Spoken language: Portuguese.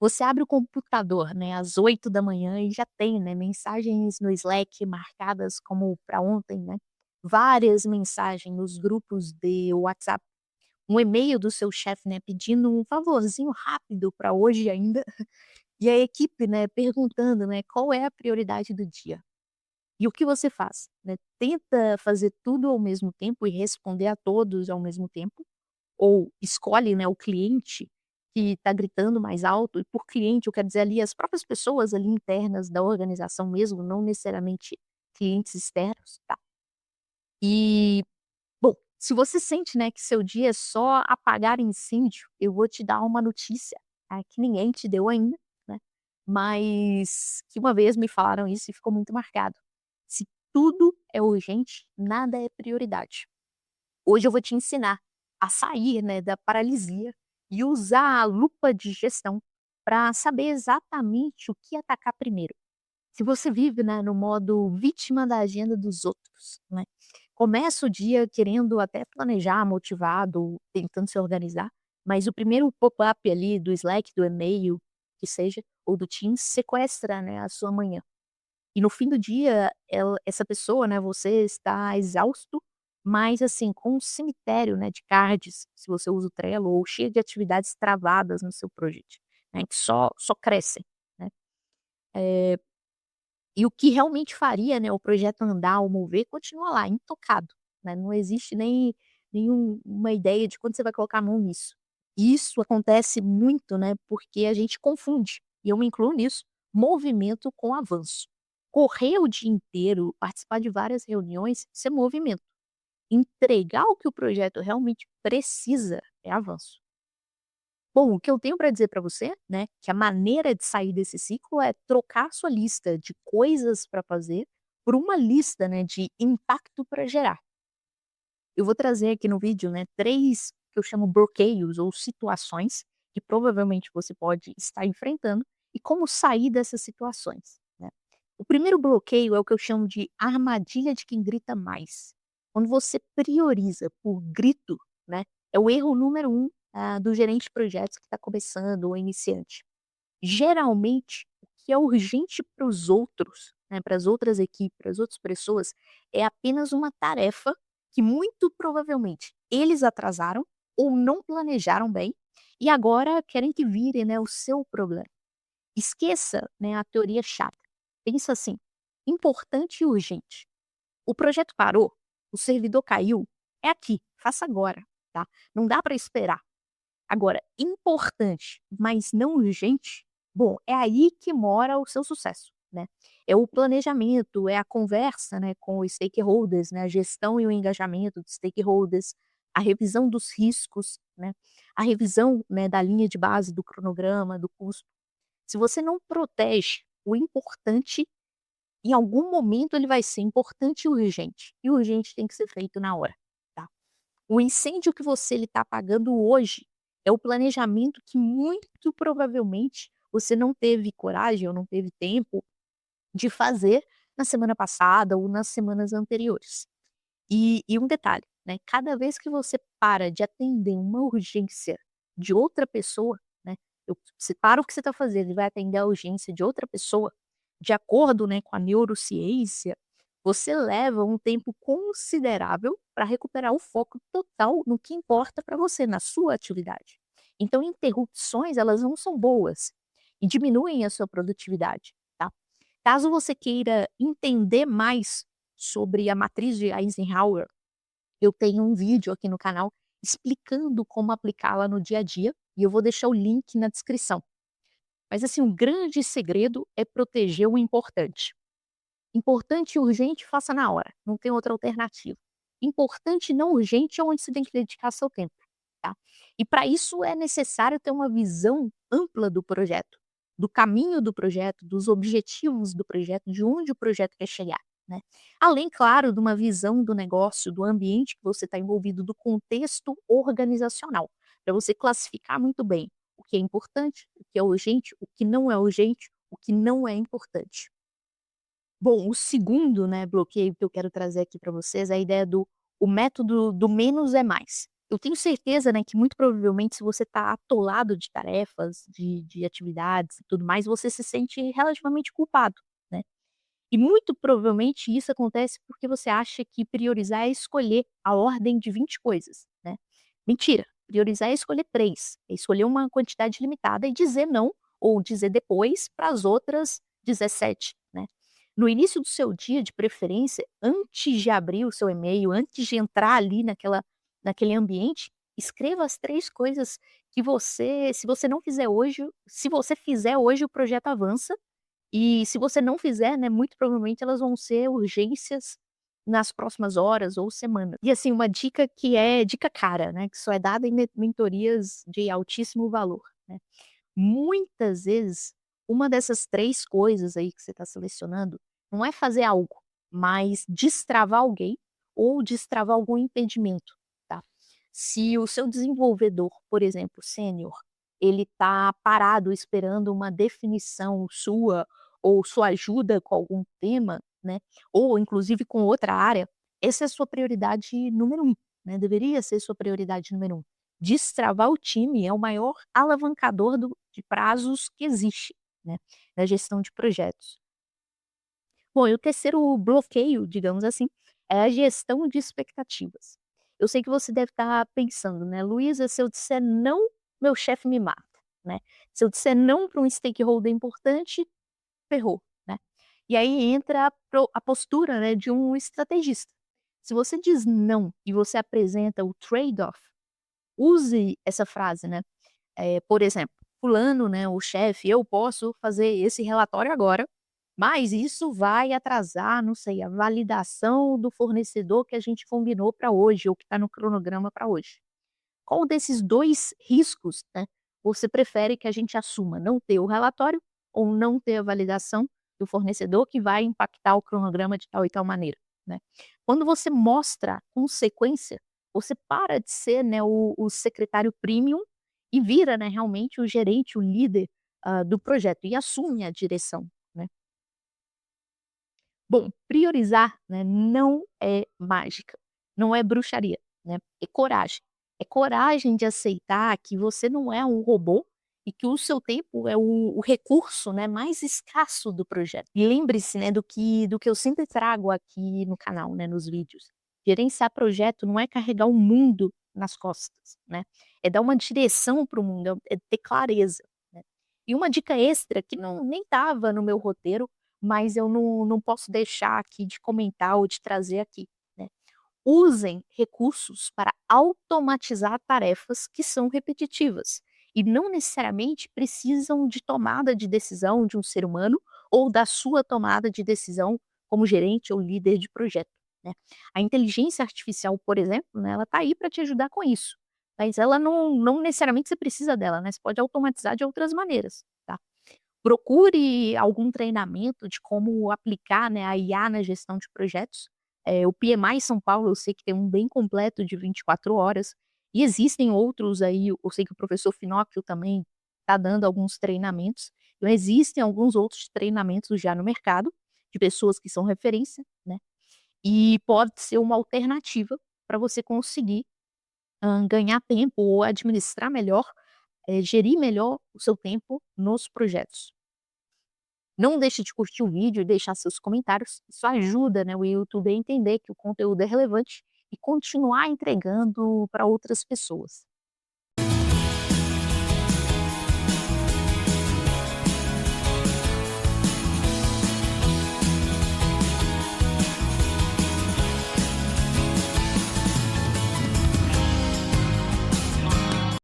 Você abre o computador, né, às 8 da manhã e já tem, né, mensagens no Slack marcadas como para ontem, né, várias mensagens nos grupos de WhatsApp, um e-mail do seu chefe, né, pedindo um favorzinho rápido para hoje ainda, e a equipe, né, perguntando, né, qual é a prioridade do dia. E o que você faz, né? Tenta fazer tudo ao mesmo tempo e responder a todos ao mesmo tempo, ou escolhe, né, o cliente que está gritando mais alto, e por cliente eu quero dizer ali as próprias pessoas ali internas da organização mesmo, não necessariamente clientes externos, tá. E, bom, se você sente, né, que seu dia é só apagar incêndio, eu vou te dar uma notícia, tá, que ninguém te deu ainda, né, mas que uma vez me falaram isso e ficou muito marcado. Se tudo é urgente, nada é prioridade. Hoje eu vou te ensinar a sair, né, da paralisia e usar a lupa de gestão para saber exatamente o que atacar primeiro. Se você vive, né, no modo vítima da agenda dos outros, né, começa o dia querendo até planejar, motivado, tentando se organizar, mas o primeiro pop-up ali do Slack, do e-mail, que seja, ou do Teams, sequestra, né, a sua manhã. E no fim do dia, essa pessoa, né, você está exausto, mas assim, com um cemitério, né, de cards, se você usa o Trello, ou cheio de atividades travadas no seu projeto, né, que só crescem, né. Eh, e o que realmente faria, né, o projeto andar ou mover, continua lá, intocado, né, não existe nem nenhuma ideia de quando você vai colocar a mão nisso. E isso acontece muito, né, porque a gente confunde, e eu me incluo nisso, movimento com avanço. Correr o dia inteiro, participar de várias reuniões, isso é movimento. Entregar o que o projeto realmente precisa é avanço. Bom, o que eu tenho para dizer para você, né, que a maneira de sair desse ciclo é trocar sua lista de coisas para fazer por uma lista, né, de impacto para gerar. Eu vou trazer aqui no vídeo, né, 3 que eu chamo bloqueios ou situações que provavelmente você pode estar enfrentando e como sair dessas situações, né. O primeiro bloqueio é o que eu chamo de armadilha de quem grita mais. Quando você prioriza por grito, né, é o erro número um, do gerente de projetos que está começando ou iniciante. Geralmente, o que é urgente para os outros, né, para as outras equipes, para as outras pessoas, é apenas uma tarefa que muito provavelmente eles atrasaram ou não planejaram bem e agora querem que vire, né, o seu problema. Esqueça, né, a teoria chata. Pensa assim: importante e urgente. O projeto parou, o servidor caiu, é aqui, faça agora, tá? Não dá para esperar. Agora, importante, mas não urgente, bom, é aí que mora o seu sucesso, né. É o planejamento, é a conversa, né, com os stakeholders, né, a gestão e o engajamento dos stakeholders, a revisão dos riscos, né, a revisão, né, da linha de base do cronograma, do custo. Se você não protege o importante, em algum momento ele vai ser importante e o urgente tem que ser feito na hora, tá. O incêndio que você está apagando hoje é o planejamento que muito provavelmente você não teve coragem ou não teve tempo de fazer na semana passada ou nas semanas anteriores. E um detalhe, né, cada vez que você para de atender uma urgência de outra pessoa, né, você para o que você está fazendo e vai atender a urgência de outra pessoa, de acordo, né, com a neurociência, você leva um tempo considerável para recuperar o foco total no que importa para você, na sua atividade. Então, interrupções, elas não são boas e diminuem a sua produtividade, tá? Caso você queira entender mais sobre a matriz de Eisenhower, eu tenho um vídeo aqui no canal explicando como aplicá-la no dia a dia e eu vou deixar o link na descrição. Mas assim, um grande segredo é proteger o importante. Importante e urgente, faça na hora, não tem outra alternativa. Importante e não urgente é onde você tem que dedicar seu tempo, tá? E para isso é necessário ter uma visão ampla do projeto, do caminho do projeto, dos objetivos do projeto, de onde o projeto quer chegar, né? Além, claro, de uma visão do negócio, do ambiente que você está envolvido, do contexto organizacional, para você classificar muito bem o que é importante, o que é urgente, o que não é urgente, o que não é importante. Bom, o segundo, né, bloqueio que eu quero trazer aqui para vocês é a ideia do o método do menos é mais. Eu tenho certeza, né, que muito provavelmente se você está atolado de tarefas, de atividades e tudo mais, você se sente relativamente culpado, né. E muito provavelmente isso acontece porque você acha que priorizar é escolher a ordem de 20 coisas, né. Mentira, priorizar é escolher 3, é escolher uma quantidade limitada e dizer não, ou dizer depois para as outras 17, né. No início do seu dia, de preferência, antes de abrir o seu e-mail, antes de entrar ali naquele ambiente, escreva as 3 coisas que você se você não fizer hoje se você fizer hoje o projeto avança, e se você não fizer, né, muito provavelmente elas vão ser urgências nas próximas horas ou semanas. E assim, uma dica que é dica cara, né, que só é dada em mentorias de altíssimo valor, né. Muitas vezes, uma dessas 3 coisas aí que você está selecionando, não é fazer algo, mas destravar alguém ou destravar algum impedimento, tá. Se o seu desenvolvedor, por exemplo, sênior, ele está parado esperando uma definição sua ou sua ajuda com algum tema, né, ou inclusive com outra área, essa é a sua prioridade número um, né, deveria ser sua prioridade número um. Destravar o time é o maior alavancador de prazos que existe, né, na gestão de projetos. Bom, e o terceiro bloqueio, digamos assim, é a gestão de expectativas. Eu sei que você deve estar pensando, né: "Luísa, se eu disser não, meu chefe me mata", né. "Se eu disser não para um stakeholder importante, ferrou", né. E aí entra a postura, né, de um estrategista. Se você diz não e você apresenta o trade-off, use essa frase, né. Por exemplo, fulano, né, o chefe, eu posso fazer esse relatório agora, mas isso vai atrasar, não sei, a validação do fornecedor que a gente combinou para hoje ou que está no cronograma para hoje. Qual desses 2 riscos, né, você prefere que a gente assuma? Não ter o relatório ou não ter a validação do fornecedor que vai impactar o cronograma de tal e tal maneira, né. Quando você mostra consequência, você para de ser, né, o secretário premium e vira, né, realmente o gerente, o líder, do projeto e assume a direção, né. Bom, priorizar, né, não é mágica, não é bruxaria, né, é coragem. É coragem de aceitar que você não é um robô e que o seu tempo é o recurso, né, mais escasso do projeto. E lembre-se, né, do que eu sempre trago aqui no canal, né, nos vídeos. Gerenciar projeto não é carregar o mundo nas costas, né, é dar uma direção para o mundo, é ter clareza, né. E uma dica extra que não nem estava no meu roteiro, mas eu não posso deixar aqui de comentar ou de trazer aqui, né. Usem recursos para automatizar tarefas que são repetitivas e não necessariamente precisam de tomada de decisão de um ser humano ou da sua tomada de decisão como gerente ou líder de projeto, né. A inteligência artificial, por exemplo, né, ela está aí para te ajudar com isso, mas ela não necessariamente você precisa dela, né, você pode automatizar de outras maneiras, tá. Procure algum treinamento de como aplicar, né, a IA na gestão de projetos. O PMI São Paulo, eu sei que tem um bem completo de 24 horas, e existem outros aí, eu sei que o professor Finocchio também está dando alguns treinamentos, então existem alguns outros treinamentos já no mercado, de pessoas que são referência, né, e pode ser uma alternativa para você conseguir, ganhar tempo ou administrar melhor, gerir melhor o seu tempo nos projetos. Não deixe de curtir o vídeo e deixar seus comentários, isso ajuda, né, o YouTube a entender que o conteúdo é relevante e continuar entregando para outras pessoas.